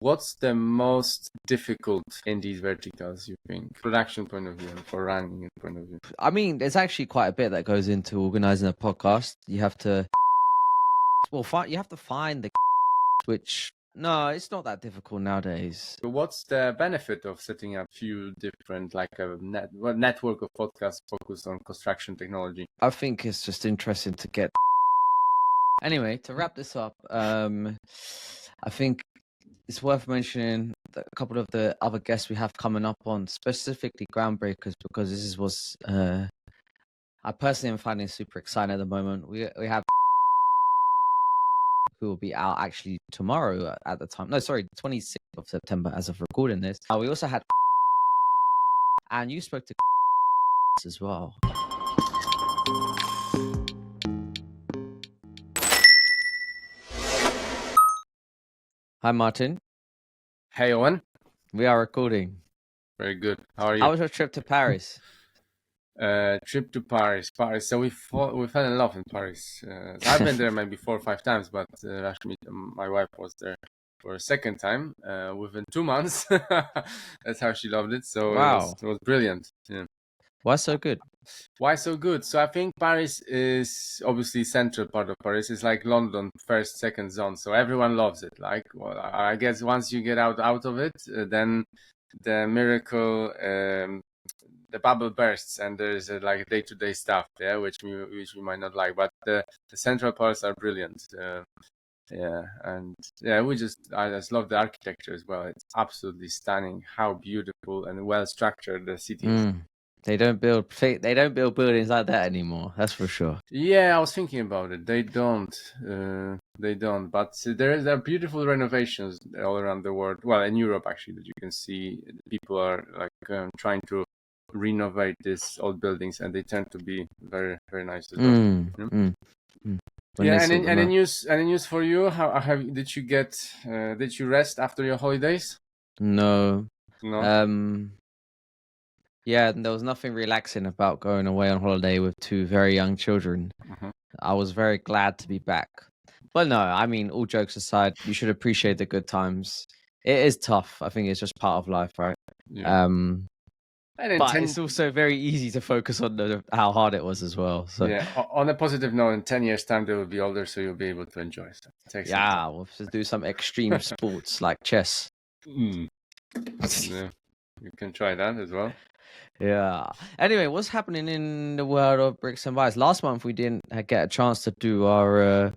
What's the most difficult in these verticals, you think? Production point of view and for running point of view. I mean, there's actually quite a bit that goes into organizing a podcast. You have to, you have to find the which, no, it's not that difficult nowadays. So what's the benefit of setting up few different, like a network of podcasts focused on construction technology? I think it's just interesting to get. Anyway, to wrap this up, I think it's worth mentioning that a couple of the other guests we have coming up on, specifically Groundbreakers, because this is what's I personally am finding super exciting at the moment. We have who will be out actually tomorrow at the time. No, sorry, 26th of September as of recording this. We also had, and you spoke to as well. Hi, Martin. Hey, Owen. We are recording. Very good. How are you? How was your trip to Paris? Trip to Paris. So we fell in love in Paris. I've been there maybe 4 or 5 times, but actually my wife was there for a second time within 2 months. That's how she loved it. So Wow. it was brilliant. Yeah. Why so good? Why so good? So I think Paris is obviously central part of Paris. It's like London, first, second zone. So everyone loves it. Like, well, I guess once you get out of it, then the miracle, the bubble bursts, and there's like day-to-day stuff there, which we might not like. But the central parts are brilliant. Yeah, and yeah, I just love the architecture as well. It's absolutely stunning. How beautiful and well structured the city is. They don't build buildings like that anymore. That's for sure. Yeah, I was thinking about it. They don't. But there are beautiful renovations all around the world. Well, in Europe actually, that you can see people are like trying to renovate these old buildings, and they tend to be very, very nice as well. Yeah, and any news for you? Did you rest after your holidays? No. Yeah, there was nothing relaxing about going away on holiday with 2 very young children. I was very glad to be back. But no, I mean, all jokes aside, you should appreciate the good times. It is tough. I think it's just part of life, right? Yeah. But it's also very easy to focus on how hard it was as well. So yeah, on a positive note, in 10 years' time, they will be older, so you'll be able to enjoy stuff. We'll have to do some extreme sports like chess. Yeah, you can try that as well. Yeah. Anyway, what's happening in the world of Bricks and Bytes? Last month, we didn't get a chance to do our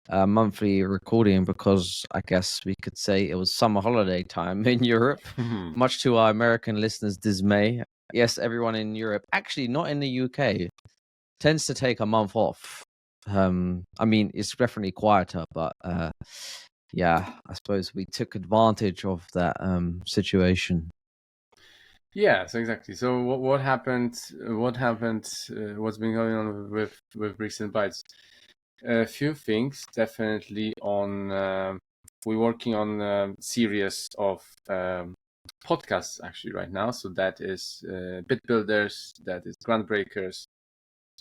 monthly recording because I guess we could say it was summer holiday time in Europe, much to our American listeners' dismay. Yes, everyone in Europe, actually not in the UK, tends to take a month off. I mean, it's definitely quieter, but yeah, I suppose we took advantage of that situation. Yeah, so exactly. So what happened? What's been going on with Bricks and Bytes? A few things, definitely. We're working on a series of podcasts actually right now. So that is Bitbuilders, that is Groundbreakers,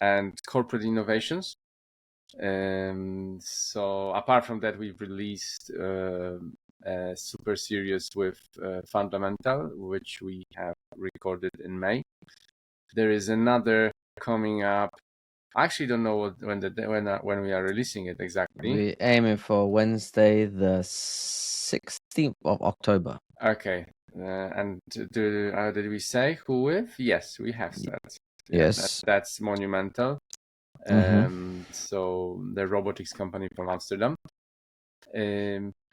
and Corporate Innovations. So apart from that, we've released a super series with Fundamental, which we have recorded in May. There is another coming up. I actually don't know when we are releasing it exactly. We're aiming for Wednesday, the 16th of October. Okay. And did we say who with? Yes, we have said. Yes. That's Monumental. So the robotics company from Amsterdam.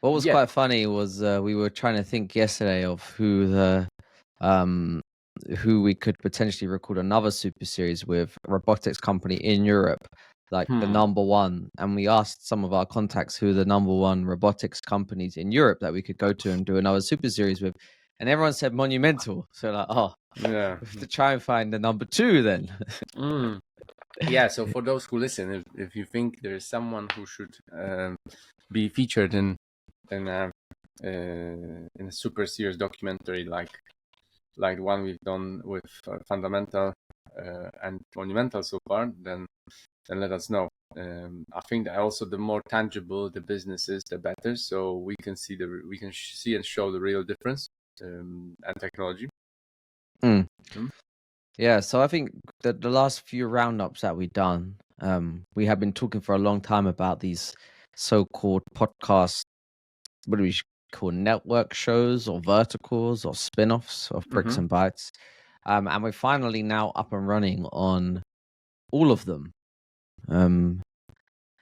What was quite funny was we were trying to think yesterday of who we could potentially record another super series with, robotics company in Europe, like the number one, and we asked some of our contacts who the number one robotics companies in Europe that we could go to and do another super series with, and everyone said Monumental. So like, we have to try and find the number 2 then. Yeah, so for those who listen, if you think there is someone who should be featured in a super serious documentary like like the one we've done with Fundamental and Monumental so far, then let us know. I think that also the more tangible the business is, the better. So we can see see and show the real difference and technology. Yeah, so I think that the last few roundups that we've done, we have been talking for a long time about these so-called podcast, what do we call network shows or verticals or spin-offs of Bricks and Bytes. And we're finally now up and running on all of them.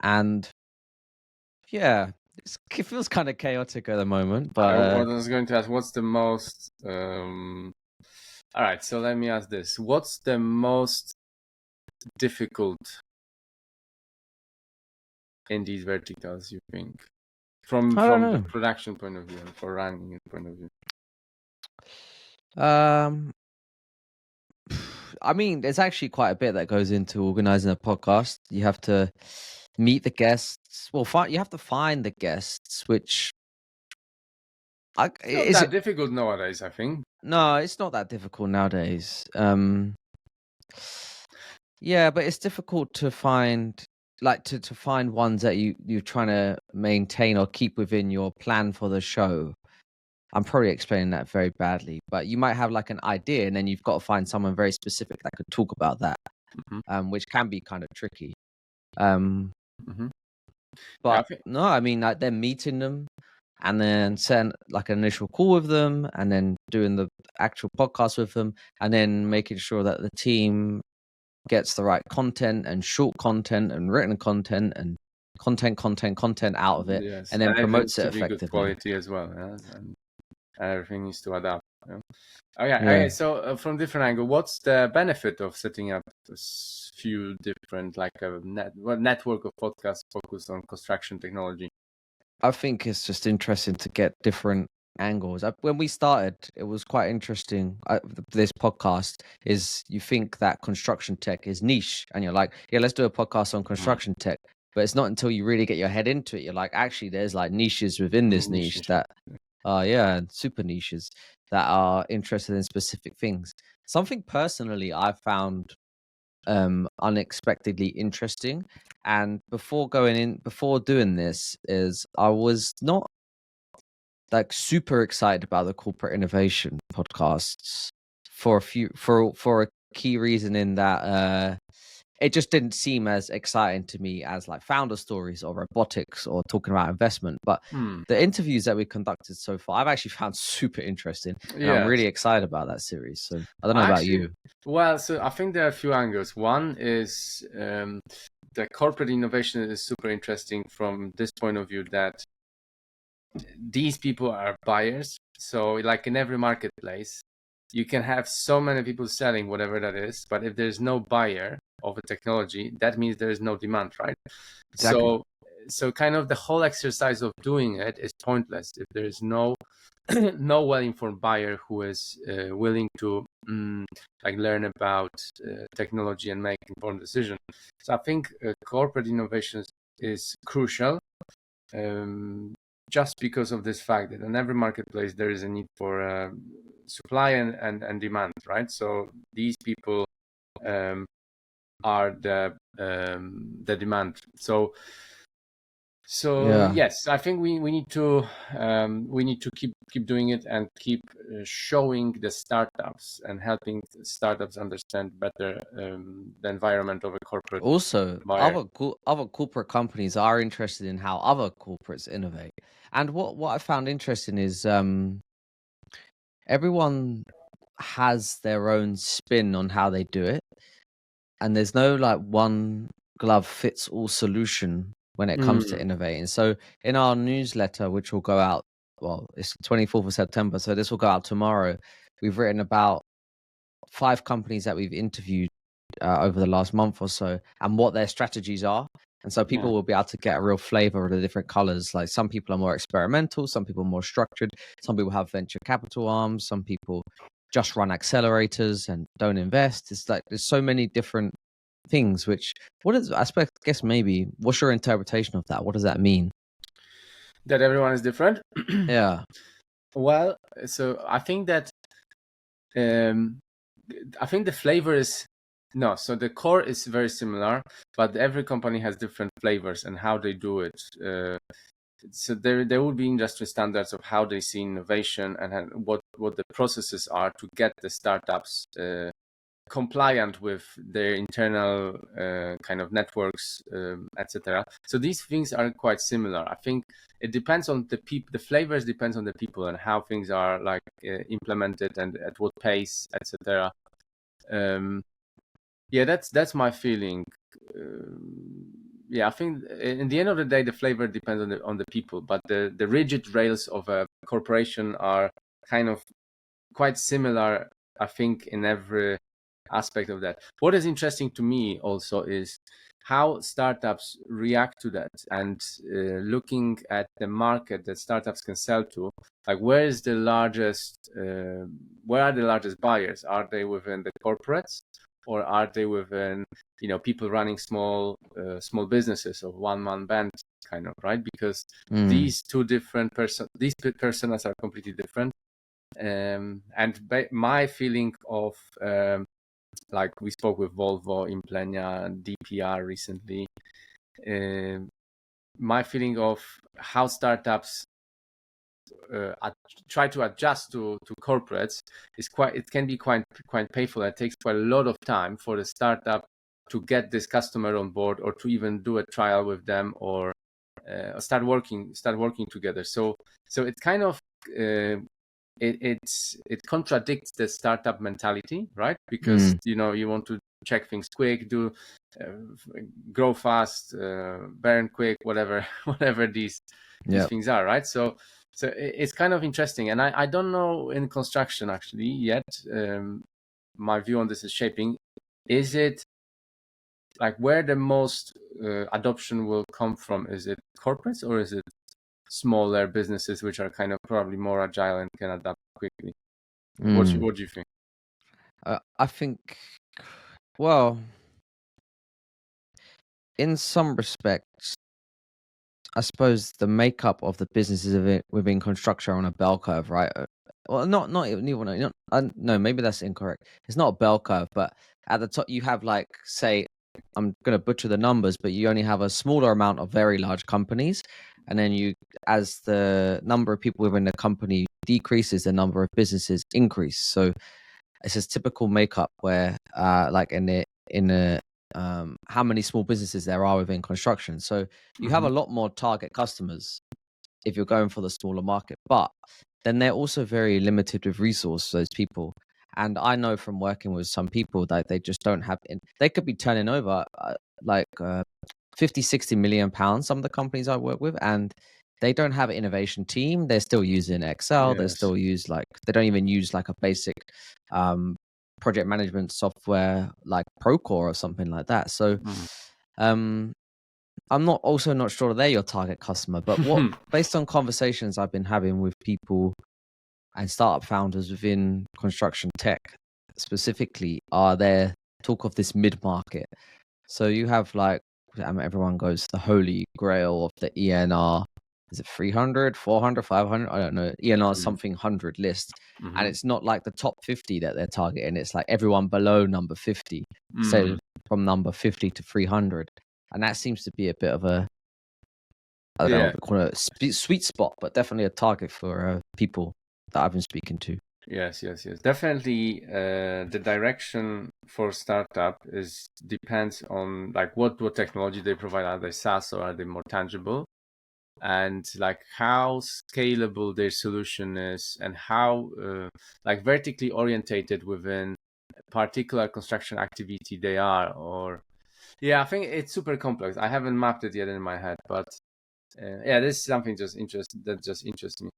And yeah, it feels kind of chaotic at the moment, but I was going to ask, what's the most all right, so let me ask this. What's the most difficult in these verticals, you think? From the production point of view and for running point of view. I mean, there's actually quite a bit that goes into organizing a podcast. You have to meet the guests. Well, you have to find the guests, which it's not that difficult nowadays, I think. No, it's not that difficult nowadays. Yeah, but it's difficult to find, like, to find ones that you're trying to maintain or keep within your plan for the show. I'm probably explaining that very badly, but you might have like an idea and then you've got to find someone very specific that could talk about that, which can be kind of tricky. But no, I mean, like, they're meeting them and then setting like an initial call with them and then doing the actual podcast with them and then making sure that the team gets the right content and short content and written content and content out of it, and then promotes it effectively. Good quality as well, and everything needs to adapt. Okay, so from different angle, what's the benefit of setting up a few different, like a network of podcasts focused on construction technology? I think it's just interesting to get different angles. When we started, it was quite interesting. This podcast is, you think that construction tech is niche and you're like, yeah, let's do a podcast on construction tech. But it's not until you really get your head into it, you're like, actually, there's like niches within this niche that super niches that are interested in specific things. Something personally I found unexpectedly interesting, and before doing this, is I was not like super excited about the corporate innovation podcasts for a key reason, in that it just didn't seem as exciting to me as like founder stories or robotics or talking about investment. But the interviews that we conducted so far, I've actually found super interesting. And I'm really excited about that series. So I don't know about you. Well, so I think there are a few angles. One is the corporate innovation is super interesting from this point of view, that these people are buyers. So like in every marketplace, you can have so many people selling whatever that is, but if there's no buyer of a technology, that means there is no demand, right? Exactly. So kind of the whole exercise of doing it is pointless if there is no well-informed buyer who is willing to like learn about technology and make informed decisions. So I think corporate innovation is crucial, just because of this fact that in every marketplace there is a need for supply and demand, right? So these people are the demand. So yes, I think we need to keep doing it and keep showing the startups and helping startups understand better the environment of a corporate. Also, other corporate companies are interested in how other corporates innovate. And what I found interesting is everyone has their own spin on how they do it, and there's no like one glove fits all solution when it comes to innovating. So in our newsletter, which will go out, well, it's the 24th of September, so this will go out tomorrow, we've written about 5 companies that we've interviewed over the last month or so and what their strategies are. And so people will be able to get a real flavor of the different colors. Like, some people are more experimental, some people are more structured, some people have venture capital arms, some people just run accelerators and don't invest. It's like there's so many different things. Which, I guess maybe, what's your interpretation of that? What does that mean? That everyone is different? Yeah. Well, so I think that I think the flavor is no. So the core is very similar, but every company has different flavors and how they do it. So there will be industry standards of how they see innovation and what the processes are to get the startups compliant with their internal kind of networks, etc. So these things are quite similar. I think it depends on the people. The flavors depends on the people and how things are like implemented and at what pace, etc. Yeah, that's my feeling. Yeah, I think in the end of the day, the flavor depends on the people, but the rigid rails of a corporation are kind of quite similar, I think, in every aspect of that. What is interesting to me also is how startups react to that, and looking at the market that startups can sell to, like where are the largest buyers? Are they within the corporates, or are they within people running small businesses or one-man band kind of, right? Because these two different these personas are completely different. And my feeling of like we spoke with Volvo, Implenia, and DPR recently. My feeling of how startups try to adjust to corporates is it can be quite painful. It takes quite a lot of time for the startup to get this customer on board, or to even do a trial with them, or start working together. So it kind of it contradicts the startup mentality, right? Because you want to check things quick, do grow fast, burn quick, whatever these things are, right? So it's kind of interesting, and I don't know in construction actually yet. My view on this is shaping. Is it like where the most adoption will come from? Is it corporates, or is it smaller businesses which are kind of probably more agile and can adapt quickly? What do you think? I think, well, in some respects, I suppose the makeup of the businesses within construction are on a bell curve, right? Well, not even no, maybe that's incorrect. It's not a bell curve, but at the top you have, like, say, I'm gonna butcher the numbers, but you only have a smaller amount of very large companies, and then as the number of people within the company decreases, the number of businesses increase. So it's a typical makeup where, like in a how many small businesses there are within construction. So you have a lot more target customers if you're going for the smaller market, but then they're also very limited with resource, those people. And I know from working with some people that they just don't have, they could be turning over like 50, 60 million pounds, some of the companies I work with, and they don't have an innovation team. They're still using Excel. They still use they don't even use like a basic project management software like Procore or something like that. So I'm not sure they're your target customer, but based on conversations I've been having with people and startup founders within construction tech specifically, are there talk of this mid-market. So you have, like, everyone goes the holy grail of the ENR. Is it 300, 400, 500? I don't know. ENR something 100 list. And it's not like the top 50 that they're targeting. It's like everyone below number 50. So from number 50 to 300. And that seems to be a bit of a, I don't know if we call it a sweet spot, but definitely a target for people that I've been speaking to. Yes. Definitely, the direction for startup depends on like what technology they provide. Are they SaaS or are they more tangible? And like how scalable their solution is, and how like vertically orientated within a particular construction activity they are. Or I think it's super complex. I haven't mapped it yet in my head, but this is something that just interests me.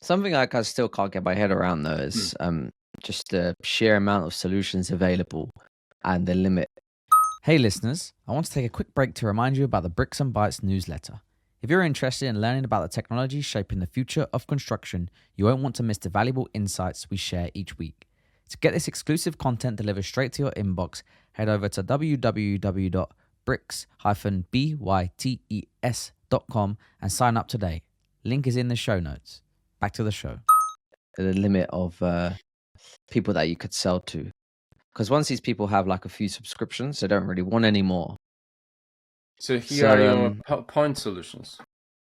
Something like I still can't get my head around though is just the sheer amount of solutions available and the limit. Hey listeners, I want to take a quick break to remind you about the Bricks and Bytes newsletter. If you're interested in learning about the technology shaping the future of construction, you won't want to miss the valuable insights we share each week. To get this exclusive content delivered straight to your inbox, head over to www.bricks-bytes.com and sign up today. Link is in the show notes. Back to the show. The limit of people that you could sell to. Because once these people have like a few subscriptions, they don't really want any more. So here are your point solutions.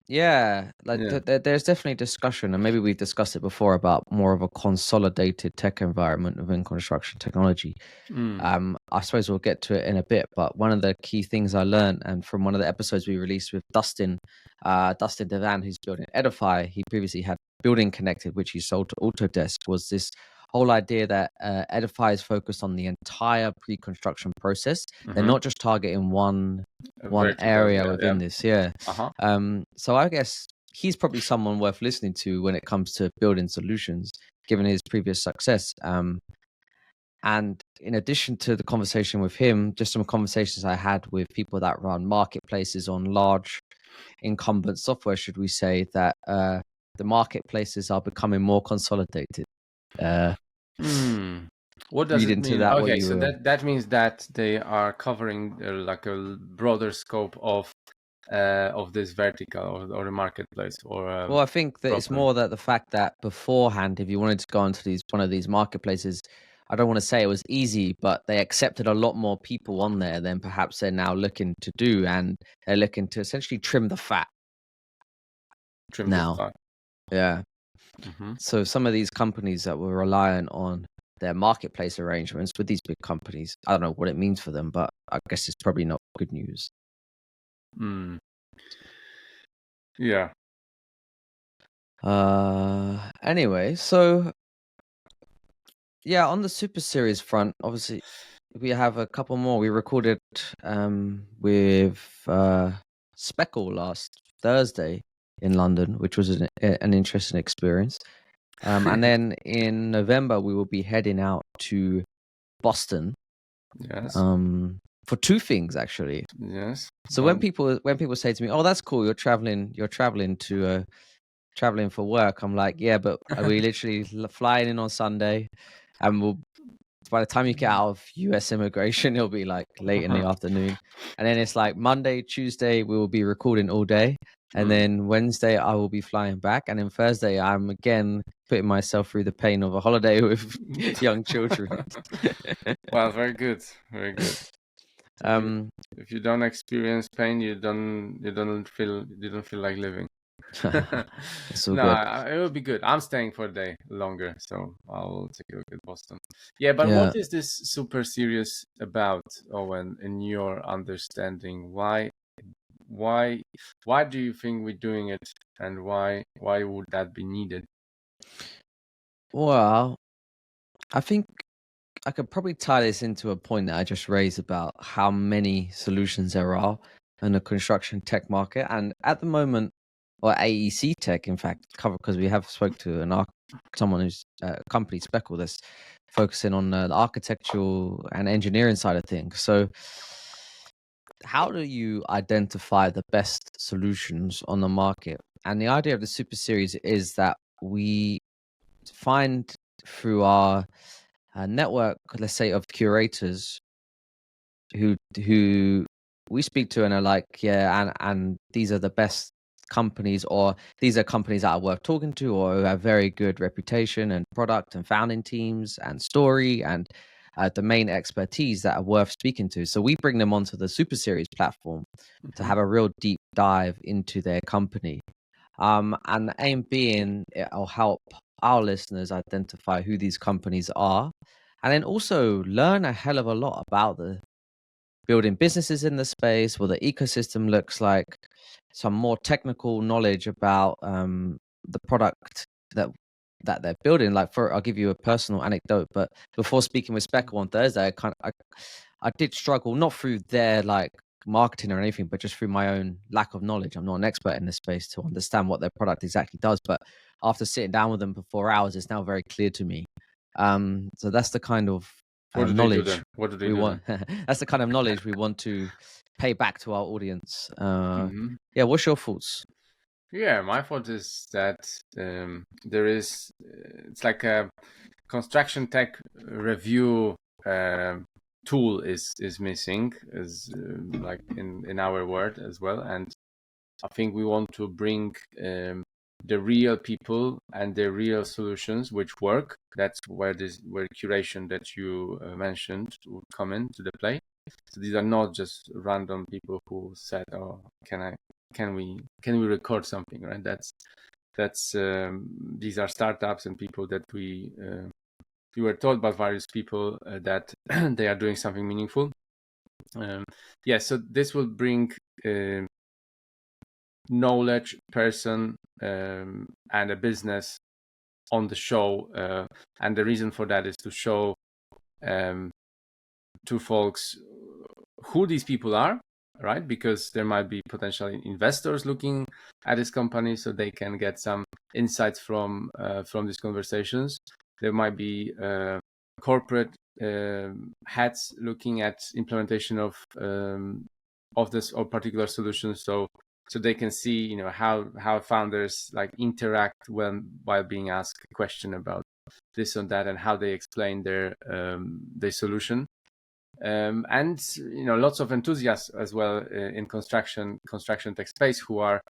Yeah, like there's definitely discussion, and maybe we've discussed it before about more of a consolidated tech environment within construction technology. I suppose we'll get to it in a bit, but one of the key things I learned, and from one of the episodes we released with Dustin Devan, who's building Edify, he previously had Building Connected, which he sold to Autodesk, was this whole idea that Edify is focused on the entire pre-construction process. They're not just targeting one area within this. So I guess he's probably someone worth listening to when it comes to building solutions, given his previous success. And in addition to the conversation with him, just some conversations I had with people that run marketplaces on large incumbent software, should we say, that the marketplaces are becoming more consolidated. What does it mean? Okay, so that means that they are covering like a broader scope of this vertical or the marketplace, or well, I think that it's more that the fact that beforehand, if you wanted to go onto one of these marketplaces, I don't want to say it was easy, but they accepted a lot more people on there than perhaps they're now looking to do, and they're looking to essentially trim the fat. Yeah. So some of these companies that were reliant on their marketplace arrangements with these big companies, I don't know what it means for them, but I guess it's probably not good news. Yeah. Anyway, so yeah, on the Super Series front, obviously we have a couple more. We recorded with Speckle last Thursday in London, which was an interesting experience. And then in November we will be heading out to Boston. Yes. For two things actually. Yes. So when people say to me, "Oh, that's cool, you're traveling for work," I'm like, "Yeah, but we literally flying in on Sunday, and by the time you get out of US immigration, it'll be like late in the afternoon, and then it's like Monday, Tuesday we will be recording all day, and then Wednesday I will be flying back, and then Thursday I'm again putting myself through the pain of a holiday with young children." Well, very good, very good. If you don't experience pain, you don't feel like living. It will be good. I'm staying for a day longer, so I'll take a look at Boston. Yeah, but what is this Super Series about, Owen, in your understanding? Why do you think we're doing it, and why would that be needed? Well, I think I could probably tie this into a point that I just raised about how many solutions there are in the construction tech market, and at the moment, or AEC Tech, in fact, because we have spoke to someone who's a company, Speckle, that's focusing on the architectural and engineering side of things. So how do you identify the best solutions on the market? And the idea of the Super Series is that we find through our network, let's say, of curators who we speak to and are like, yeah, and these are the best companies, or these are companies that are worth talking to, or who have very good reputation and product and founding teams and story and domain expertise that are worth speaking to. So we bring them onto the Super Series platform to have a real deep dive into their company. And the aim being it'll help our listeners identify who these companies are, and then also learn a hell of a lot about the building businesses in the space, what the ecosystem looks like, some more technical knowledge about the product that they're building. Like, I'll give you a personal anecdote, but before speaking with Speckle on Thursday, I did struggle, not through their like marketing or anything, but just through my own lack of knowledge. I'm not an expert in this space to understand what their product exactly does, but after sitting down with them for 4 hours, it's now very clear to me. So that's the kind of knowledge we want. That's the kind of knowledge we want to pay back to our audience. Yeah, what's your thoughts? Yeah, my thought is that there is it's like a construction tech review tool is missing, is like in our world as well, and I think we want to bring the real people and the real solutions which work. That's where curation that you mentioned would come into the play. So these are not just random people who said, "Oh, can we record something?" Right? These are startups and people that we were told by various people that they are doing something meaningful. So this will bring knowledge person and a business on the show, and the reason for that is to show to folks who these people are, right? Because there might be potential investors looking at this company, so they can get some insights from these conversations. There might be corporate heads looking at implementation of this or particular solution, so they can see how founders like interact while being asked a question about this or that, and how they explain their solution. And lots of enthusiasts as well in construction tech space who are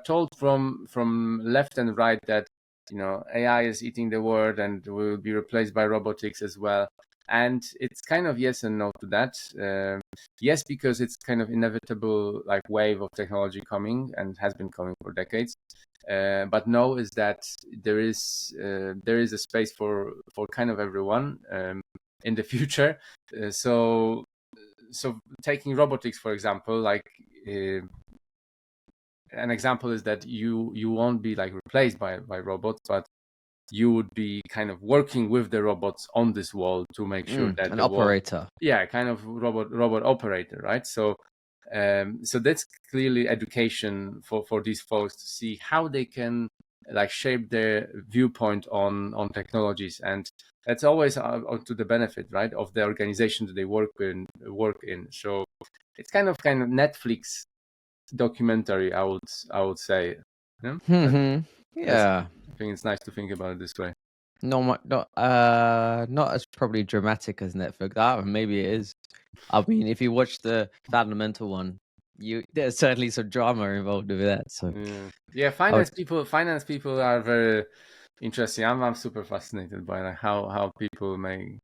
told from left and right that AI is eating the world and will be replaced by robotics as well. And it's kind of yes and no to that. Yes, because it's kind of inevitable like wave of technology coming and has been coming for decades. But no is that there is a space for kind of everyone in the future. So taking robotics, for example, like an example is that you won't be like replaced by robots, but you would be kind of working with the robots on this wall to make sure that an operator. Kind of robot operator, right? So that's clearly education for these folks to see how they can like shape their viewpoint on technologies, and that's always to the benefit, right, of the organization that they work in. So it's kind of Netflix documentary, I would say. Yeah. I think it's nice to think about it this way. Not as probably dramatic as Netflix. Maybe it is. I mean, if you watch the fundamental one, there's certainly some drama involved with that. So finance people are very interesting. I'm super fascinated by like how people may,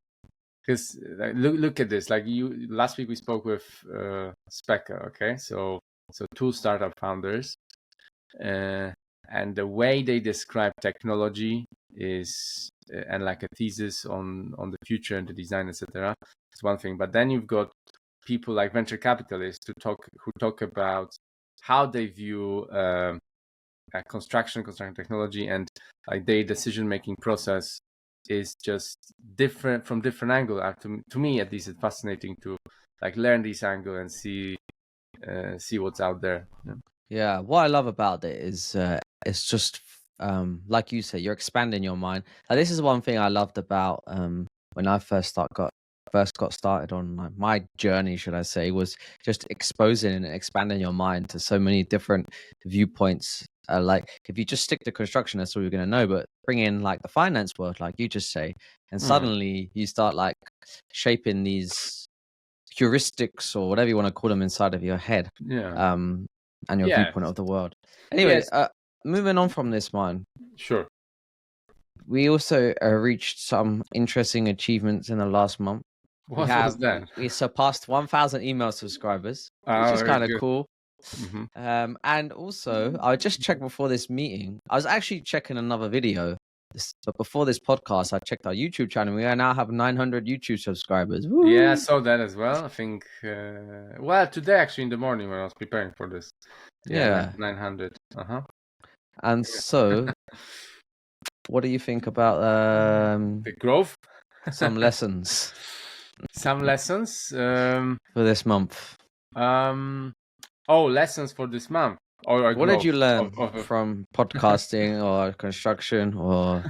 because like, look at this. Like last week we spoke with Specker, okay? So 2 startup founders, and the way they describe technology is and like a thesis on the future and the design, etc. is one thing. But then you've got people like venture capitalists who talk about how they view construction technology, and like their decision making process is just different from different angle. To me at least, it's fascinating to like learn this angle and see what's out there. Yeah, what I love about it is it's just like you say, you're expanding your mind. This is one thing I loved about when I first got started on my journey, should I say, was just exposing and expanding your mind to so many different viewpoints. Like if you just stick to construction, that's all you're going to know. But bring in like the finance world, like you just say, and suddenly you start like shaping these heuristics or whatever you want to call them inside of your head. And your viewpoint of the world. Anyway, moving on from this, man. Sure. We also reached some interesting achievements in the last month. What was that? We surpassed 1,000 email subscribers, which is kind of cool. And also, I just checked before this meeting. I was actually checking another video. But before this podcast, I checked our YouTube channel. We now have 900 YouTube subscribers. Woo! Yeah, I saw that as well. I think, today actually in the morning when I was preparing for this. 900. And so, what do you think about the growth? Some lessons. Some lessons for this month. Lessons for this month. What did you learn from podcasting or construction or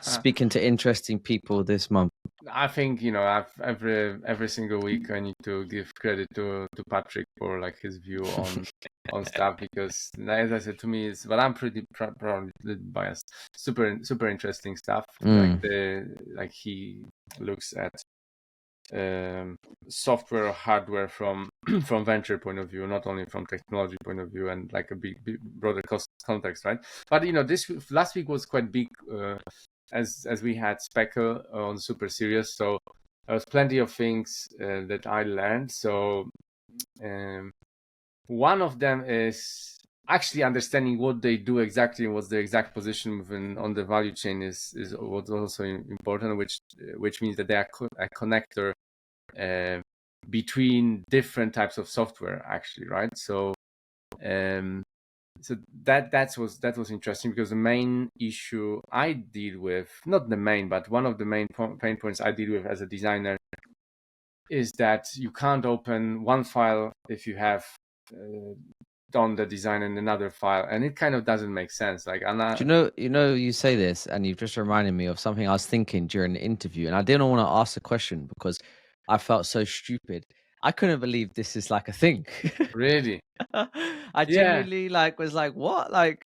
speaking to interesting people this month? I think every single week I need to give credit to Patrick for like his view on stuff, because as I said, to me is, but I'm pretty probably biased. Super interesting stuff. Like he looks at software or hardware from from venture point of view, not only from technology point of view, and like a big broader context, right? But this last week was quite big, as we had Speckle on Super Serious, so there was plenty of things that I learned. So one of them is actually understanding what they do exactly and what's their exact position within on the value chain is what's also important, which means that they are a connector between different types of software, actually, right? So so that was interesting, because the main issue I deal with, not the main, but one of the main pain points I deal with as a designer, is that you can't open one file if you have done the design in another file, and it kind of doesn't make sense. Like, you say this, and you've just reminded me of something I was thinking during the interview, and I didn't want to ask the question because I felt so stupid. I couldn't believe this is like a thing. Really? I genuinely was like, what? Like,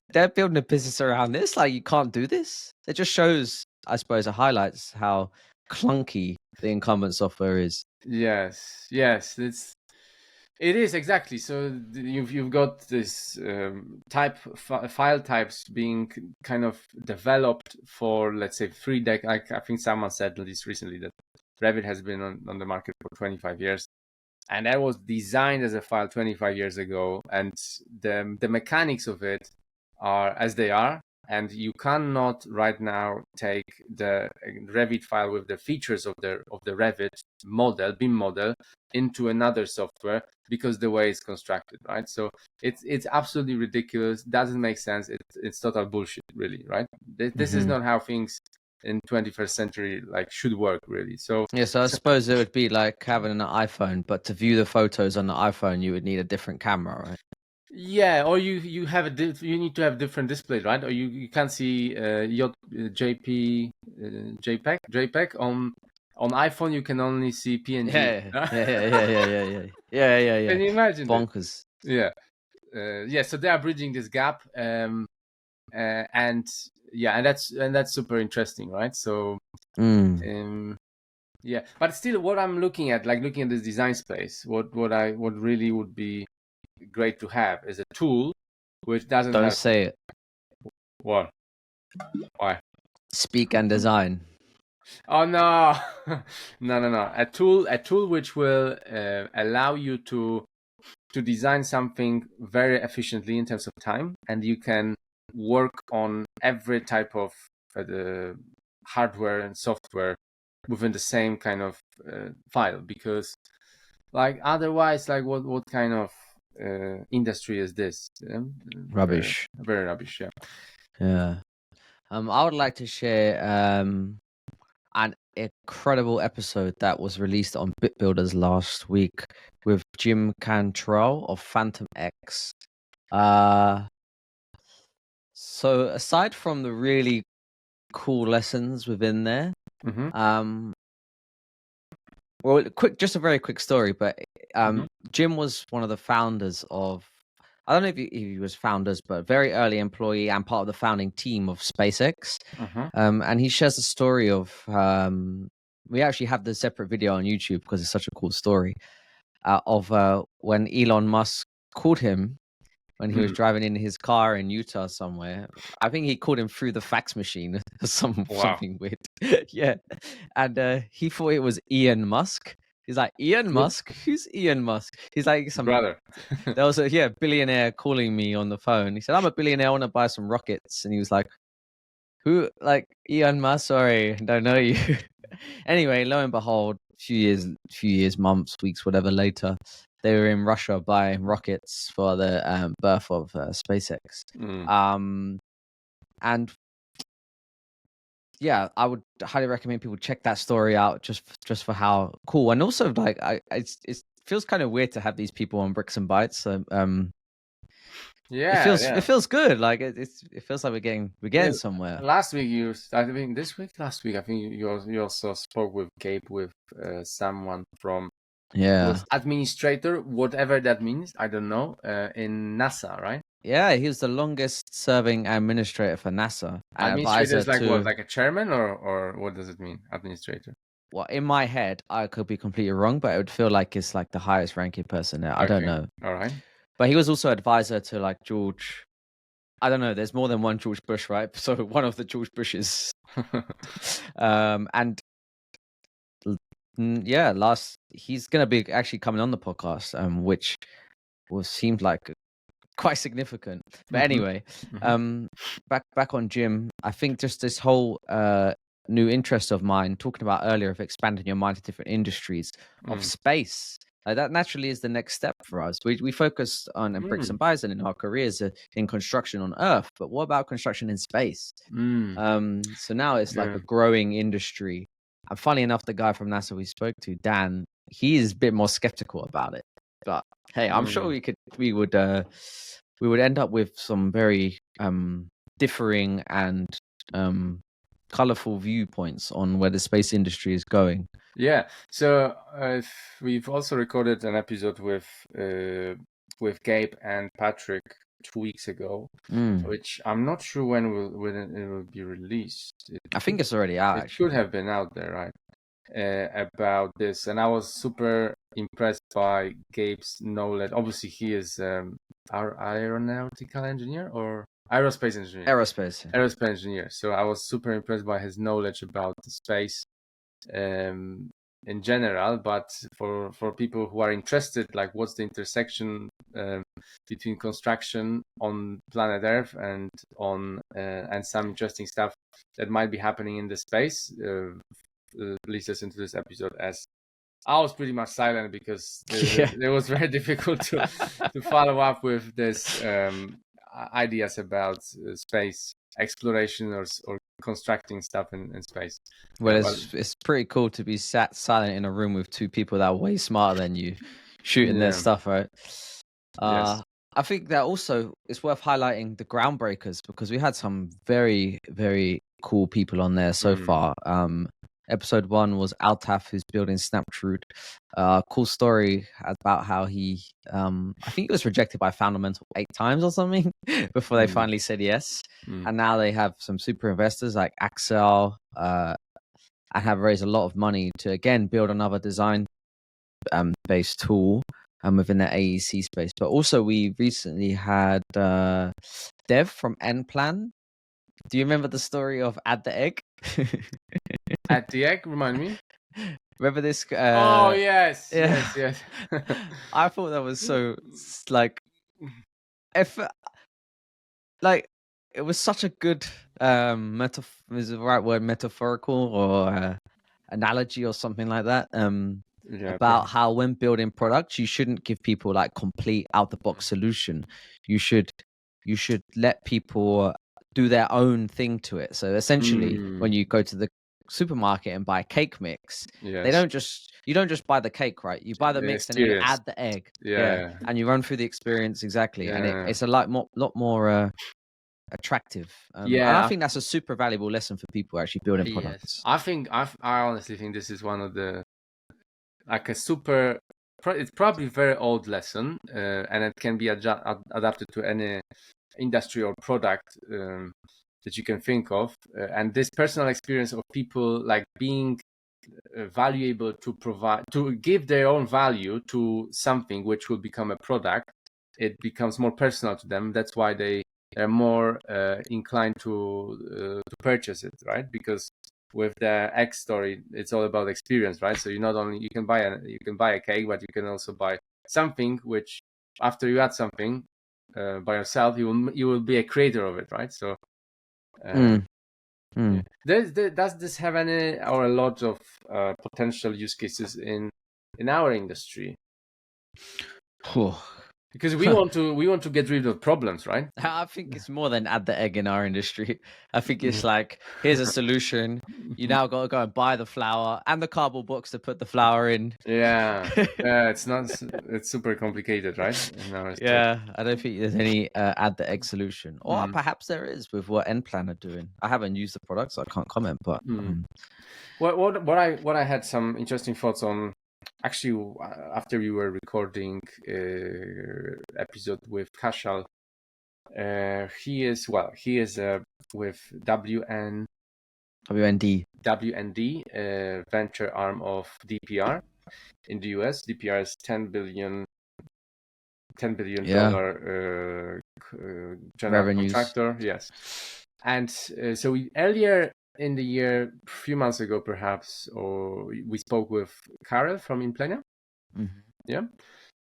they're building a business around this? Like, you can't do this? It just shows, I suppose, it highlights how clunky the incumbent software is. Yes, it is exactly. So you've got this file types being kind of developed for, let's say, 3 decades. I think someone said this recently, that Revit has been on the market for 25 years, and that was designed as a file 25 years ago, and the mechanics of it are as they are. And you cannot right now take the Revit file with the features of the Revit model, BIM model, into another software, because the way it's constructed, right? So it's absolutely ridiculous. Doesn't make sense. It's total bullshit, really, right? This is not how things in 21st century should work, really. So yeah, so I suppose it would be like having an iPhone, but to view the photos on the iPhone, you would need a different camera, right? Yeah, or you have you need to have different displays, right? Or you can't see JPEG on iPhone. You can only see PNG. Yeah. Can you imagine? Bonkers. Yeah, So they are bridging this gap, and that's super interesting, right? So, yeah, but still, what I'm looking at, looking at this design space, what really would be great to have is a tool which doesn't Don't have... say it. What? Why? Speak and design. Oh no. No. A tool which will allow you to design something very efficiently in terms of time, and you can work on every type of the hardware and software within the same kind of file. Because otherwise, what kind of industry is this? Rubbish. Very rubbish. Yeah. I would like to share an incredible episode that was released on Bitbuilders last week with Jim Cantrell of Phantom X. So aside from the really cool lessons within there, well, just a very quick story, but Jim was one of the founders of, I don't know if he was founders, but very early employee and part of the founding team of SpaceX. And he shares the story of, we actually have the separate video on YouTube because it's such a cool story, of when Elon Musk called him when he was driving in his car in Utah somewhere. I think he called him through the fax machine or something weird. Yeah. And he thought it was Elon Musk. He's like, Elon Musk? Who's Elon Musk? He's like, some brother. There was a billionaire calling me on the phone. He said, I'm a billionaire, I want to buy some rockets. And he was like, who? Like, Elon Musk? Sorry, I don't know you. Anyway, lo and behold, few years, months, weeks, whatever later, they were in Russia buying rockets for the birth of SpaceX. And yeah, I would highly recommend people check that story out just for how cool. And also, it feels kind of weird to have these people on Bricks and Bytes. So, it feels good. Like it feels like we're getting somewhere. Last week last week I think you also spoke with Gabe, with someone from was administrator, whatever that means, I don't know, in NASA, right? Yeah, he was the longest serving administrator for NASA. Administrator is what, like a chairman, or what does it mean, administrator? well, in my head, I could be completely wrong, but it would feel like it's like the highest ranking person there. I don't Okay. know. All right. But he was also advisor to like George. I don't know. There's more than one George Bush, right? So one of the George Bushes. And yeah, he's gonna be actually coming on the podcast, which seemed like quite significant. But anyway, back on Jim. I think just this whole new interest of mine, talking about earlier of expanding your mind to different industries of space. That naturally is the next step for us. We focus on Bricks and Bytes and in our careers in construction on Earth, but what about construction in space? So now it's like a growing industry. And funny enough, the guy from NASA we spoke to, Dan, he is a bit more skeptical about it. But hey, I'm sure we would end up with some very differing and colorful viewpoints on where the space industry is going. Yeah. So we've also recorded an episode with Gabe and Patrick 2 weeks ago, which I'm not sure when it will be released. I think it's already out. It should have been out there, right? About this, and I was super impressed by Gabe's knowledge. Obviously, he is our aeronautical engineer or aerospace engineer. Aerospace engineer. So I was super impressed by his knowledge about the space in general, but for people who are interested, like what's the intersection between construction on planet Earth and some interesting stuff that might be happening in the space, please listen to this episode, as I was pretty much silent because it was very difficult to follow up with this ideas about space exploration or constructing stuff in space. Well, it's pretty cool to be sat silent in a room with two people that are way smarter than you shooting their stuff, right? Yes. I think that also it's worth highlighting the Groundbreakers, because we had some very, very cool people on there so far. Episode 1 was Altaf, who's building Snaptrude. Cool story about how he, I think he was rejected by Fundamental 8 times or something before they finally said yes. And now they have some super investors like Axel, and have raised a lot of money to, again, build another design based tool within the AEC space. But also we recently had Dev from Nplan. Do you remember the story of Add the Egg? Add the Egg, remind me. Remember this? Oh yes, yes. I thought that was so like, if like it was such a good is the right word, metaphorical or analogy or something like that. About how when building products, you shouldn't give people like complete out the box solution. You should let people do their own thing to it. So essentially, when you go to the supermarket and buy cake mix, you don't just buy the cake, right? You buy the mix and then you add the egg, and you run through the experience exactly, and it's a lot more attractive. And I think that's a super valuable lesson for people actually building products. I honestly think this is one of the like a super. It's probably a very old lesson, and it can be adapted to any industry or product that you can think of, and this personal experience of people like being valuable to give their own value to something which will become a product. It becomes more personal to them. That's why they're more inclined to purchase it, right? Because with the X story, it's all about experience, right? So you can buy a cake, but you can also buy something which, after you add something by yourself, you will be a creator of it, right? So does this have any or a lot of potential use cases in our industry? Because we want to get rid of problems, right? I think it's more than add the egg in our industry. I think it's like, here's a solution. You now got to go and buy the flour and the cardboard box to put the flour in. It's super complicated, right? I don't think there's any add the egg solution, or perhaps there is with what Nplan are doing. I haven't used the product, so I can't comment. But what I had some interesting thoughts on. Actually, after we were recording episode with Kashal, he is with WN WND. WND, venture arm of DPR in the US. DPR is $10 billion Yeah. general Revenues. contractor. Yes. And so earlier in the year, a few months ago perhaps, or we spoke with Karel from Implenia. Yeah.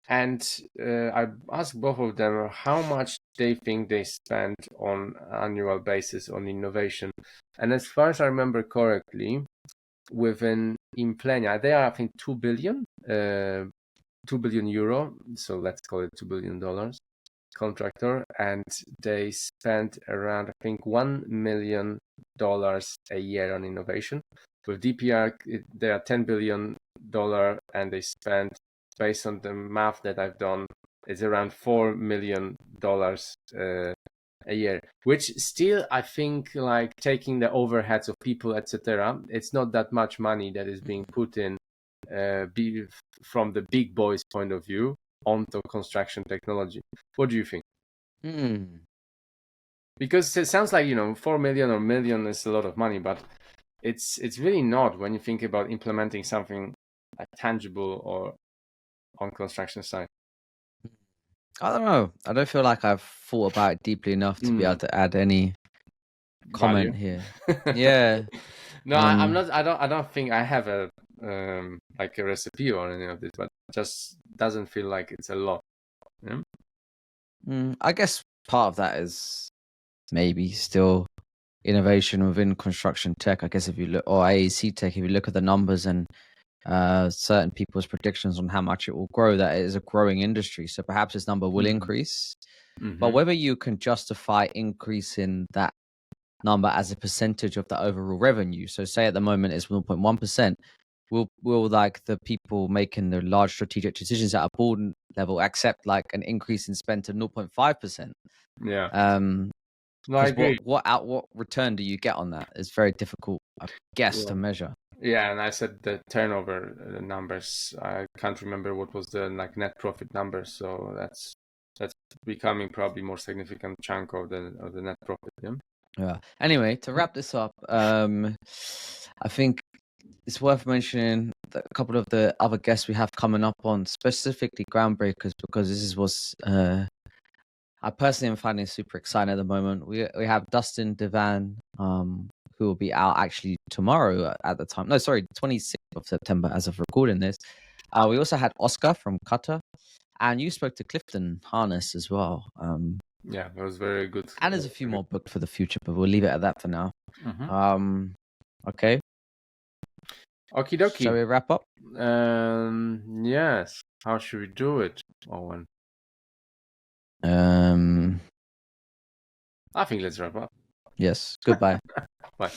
And I asked both of them how much they think they spend on annual basis on innovation. And as far as I remember correctly, within Implenia, they are, I think, 2 billion euro. So let's call it $2 billion contractor. And they spend around, I think, $1 million a year on innovation. With DPR, they are $10 billion and they spend, based on the math that I've done, it's around $4 million a year, which still, I think, like taking the overheads of people, etc., it's not that much money that is being put in from the big boys' point of view onto construction technology. What do you think? Because it sounds like, 4 million or million is a lot of money, but it's really not when you think about implementing something tangible or on construction side. I don't know. I don't feel like I've thought about it deeply enough to be able to add any comment Value. here. Yeah. No, I'm not. I don't think I have a like a recipe or any of this, but just doesn't feel like it's a lot. Yeah? I guess part of that is maybe still innovation within construction tech. I guess if you look, or AEC tech, if you look at the numbers and certain people's predictions on how much it will grow, that it is a growing industry. So perhaps this number will increase. But whether you can justify increasing that number as a percentage of the overall revenue, so say at the moment it's 1.1%, will like the people making the large strategic decisions at a board level accept like an increase in spend to 0.5%? Yeah. No, I agree. What return do you get on that? It's very difficult, I guess, to measure. Yeah, and I said the turnover numbers. I can't remember what was the like net profit number. So that's becoming probably more significant chunk of the net profit. Yeah. Anyway, to wrap this up, I think it's worth mentioning a couple of the other guests we have coming up on, specifically Groundbreakers, because this is what's I personally am finding super exciting at the moment. We have Dustin Devan, who will be out actually tomorrow at the time. No, sorry, 26th of September as of recording this. We also had Oscar from Qatar, and you spoke to Clifton Harness as well. Yeah, that was very good. And there's a few more booked for the future, but we'll leave it at that for now. Okay. Okie dokie. Shall we wrap up? Yes. How should we do it, Owen? I think let's wrap up. Yes. Goodbye. Bye.